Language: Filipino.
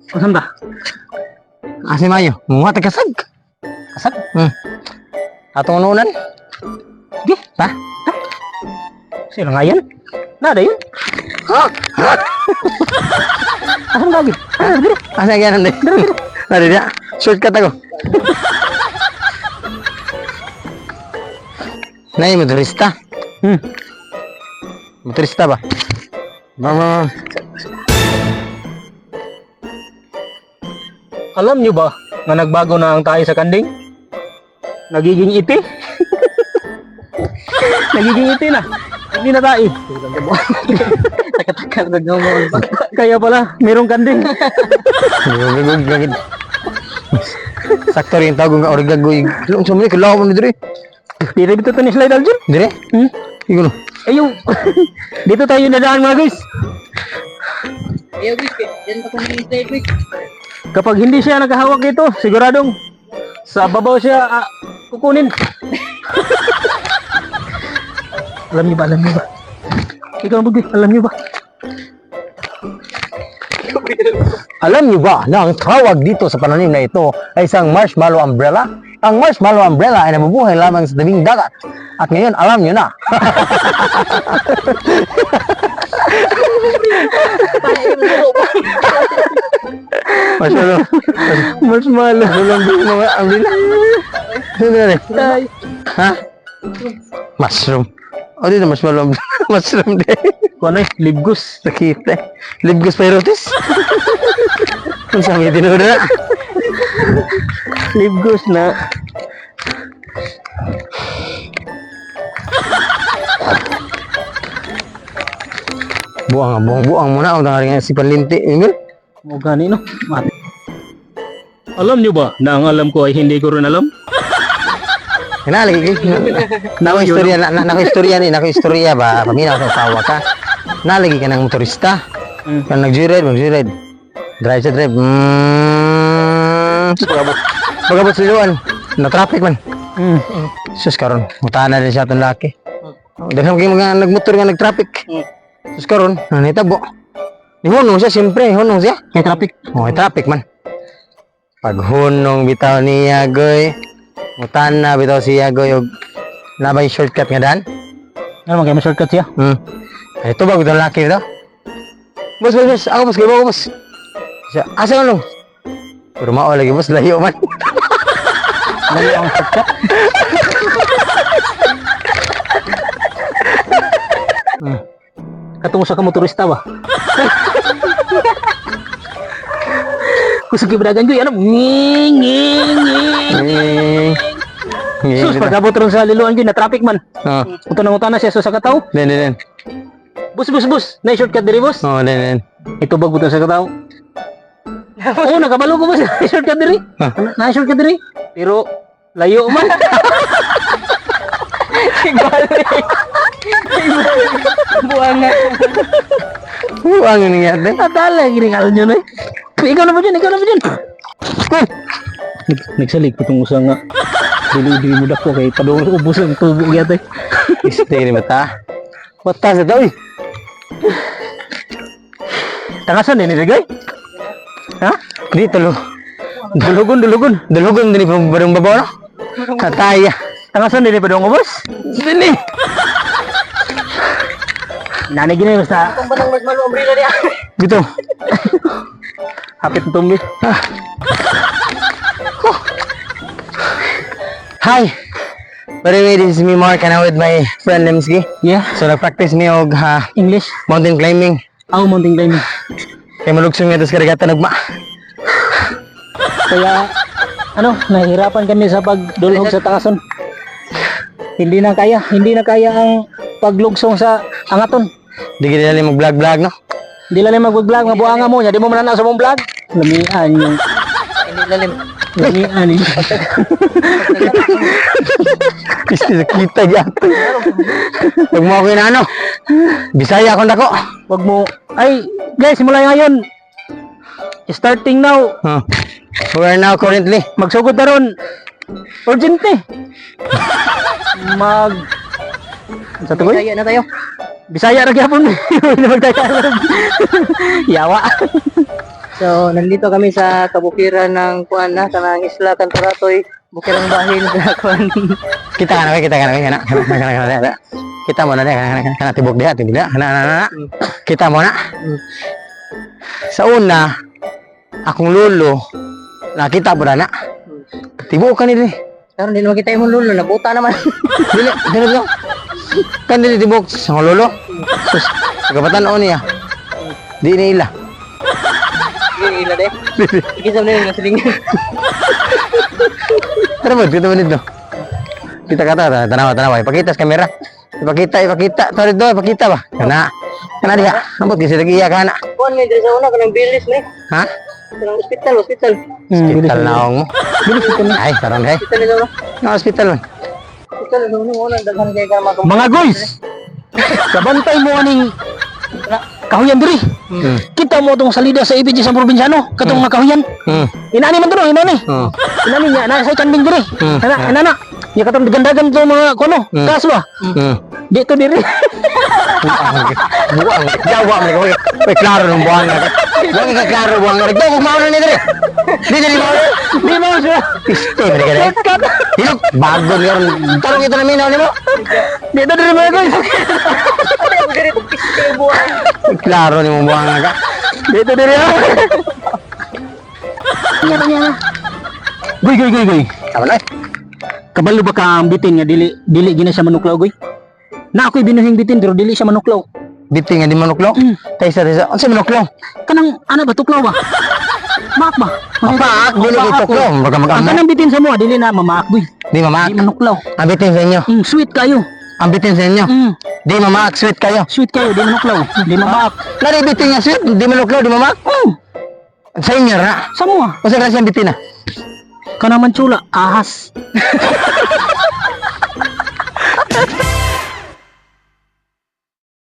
Saan ba? Asa mayo? Mga kasag. Kasag? Atong ununan. Di? Ta? Sino nga yan? Nada yun? Asan lagi? Dire. Asa yan nanday? Nari dia. Shortcut ako. Nay, motorista. Motorista ba? Mama. Alam nyo ba na nagbago na ang tayo sa kanding? Nagiging iti. Nagiging iti na. Hindi na tayo. Taka-taka nagawon pa. Kaya pala, mayroong kanding. Gagod. Sakto rin tawag nga orig gagoy. Long sa mga kalaw mo ni dire. Dito dito to ni slide Aljun. Dire? Igulo. Ayun. Dito tayo nadaan mga guys. Ayaw guys, dyan pa kami slide guys. Kapag hindi siya nakahawak dito, siguradong sa babaw siya kukunin. Alam niyo ba? Ikaw Bugi, alam niyo ba? Alam niyo ba na ang tawag dito sa pananim na ito ay isang marshmallow umbrella? Ang marshmallow umbrella ay nabubuhay lamang sa tabing dagat. At ngayon, alam niyo na. Marshmallow. Marshmallow. Mga umbrella. Ano na rin? Ha? Mushroom. O dito marshmallow umbrella. Mushroom din. Kung ano libgus. Nakita. Libgus pyrotis. Kung sabi tinuro na. Libgus na. Buang muna. Ang nangaring si Panlinti. Emil? O gani no? Mati. Alam niyo ba na ang alam ko ay hindi ko rin alam? Nalagi nako-istorya ba? Paminaw sa tawa ka. Nalagi ka ng motorista. Kan mag-joyride. Drive sa drive. Pagabot sa luan. Na-traffic man. Sus karon, mutana din siya itong laki. Dahil mga nagmotor nga nag-traffic. Sus karon, nanitabo. Ihunong siya, siyempre. Ihunong siya. May traffic. May traffic man. Paghunong bitaw niya, goy. Mutana bitaw siya, goy. Nabay shortcut nga daan. Ano magkaya may shortcut siya? Ito ba, itong laki ito? Boss. Ako, boss. Siya, asa ka nung? Pero mao lagi, boss. Layo man. Layo ang shortcut. Katungo sa kamotorista ba? Kusog ibadagan ko, ano? Nging. Sus, pagkabot rin sa liluan ko, na traffic man. Utang na siya, so sa kataw. Den. Bus. Na shortcut diri, boss. Den. Ito ba buta sa kataw? Oo, nakabalo ko, boss. Na shortcut diri. Na shortcut diri. Pero, layo man. Buangan. Buang ini ngate. Atala, giningal nyo na eh. Ikaw na ba dyan? Nagsalig ko itong usang nga. Dili mo dako kay padung ubos ang tubo yata. Stay ni mata. Mata sa daw. Tangasan din ni Gay? Ha? Dito lo. Dulugon. Dulugon din ni barong babaw no. Kataya. Tangasan din ni padung ubos? Dili. Nani gini basta. Kung ba nang marshmallow umbrella niya? Gitu. Hapit ng tumbi. Hi. By the way, this is me Mark and I'm with my friend Lemski. Yeah. So nag-practice mi og English. mountain climbing. Mountain climbing. Kay malugsong nga sa karagatan nagma. Kaya nahihirapan kami sa pagdulhog sa tangason. Hindi na kaya ang paglugsong sa angaton. Di gid dali mag-vlog no. Di lang mag-vlog, mabuanga mo nya, di mo mananaw sa mong vlog. Lamian yung Hindi lalim. lamian yung. Piste sa kita gyapon. Pag mo ako ano. Bisaya akong dako. Wag mo. Ay, guys, simula ngayon. Starting now. We are now currently. Magsugod na ron. Urgente. Sa tuloy? Kaya na tayo. Bisaya ra gyapon. Hindi magtaya. Yawa. So, nandito kami sa kabukiran ng kuan na kanang isla Cantoratoy, bukirang bahin sa kuan. Kita ka na, kana. Kita mo na kana tibok diha, kana. Kita mo na. Sa una, akong lolo, nakita mo na. Tibok ka nila. Karon din naman kita imong lulo, nabuta naman. Dili, dili lang. Kan dili tibok sa lolo. Sus, kapatan o niya. Di na ila. Sige, ila de. Ikisam na yung nasilingan. Tara mo, kita mo nito. Kita kata, tanawa. Ipakita sa kamera. Ipakita. Sorry do, ipakita ba? Kana diha. Ambot kasi lagi iya kana. Kuan ni diri sa una kanang bilis ni. Ha? Kanang hospital. Hospital na akong mo. Ay, karon hay. Hospital na. Na hospital man. Hospital na una daghan kay ka mga Mga guys, kabantay mo aning kahuyan diri. Kita mo tong salida sa IPG sa probinsyano, katong mga kahuyan. Inani man to, inani. Inani niya na sa kambing diri. Ana. Ya katong digandagan to mga kuno, kaso ba? Dito diri. Buang. Jawa man ko. Ay klaro ng buang nga. Buang ka klaro buang nga. Dito ko mauna ni dire. Di mo siya. Piste man ka. Dito bago ni ron. Tarong ito na minaw nimo. Dito diri mga guys. Klaro ni mo buang nga. Dito diri. Nya. Goy. Tama na. Kabalo ba ka ang bitin nga dili gina siya manuklaw goy? Na ako'y binuhing bitin pero dili siya manuklaw. Biting nga di manuklaw. Taysa. Unsa manuklaw? Kanang ana ba tuklaw ba? Maak ba? Maak, dili ko tuklaw. Baga Ang mag-amo. kanang bitin sa mo dili na mamaak goy. Di mamaak. Di manuklaw. Ang bitin sa inyo. Sweet kayo. Ang bitin sa inyo. Di mamaak, sweet kayo. Sweet kayo, di manuklaw. Di mamaak. Lari bitin nga sweet, di manuklaw, di mamaak. Sa inyo na. Sa mo ah. Unsa kasi ang bitin na? Kanaman chula, ahas.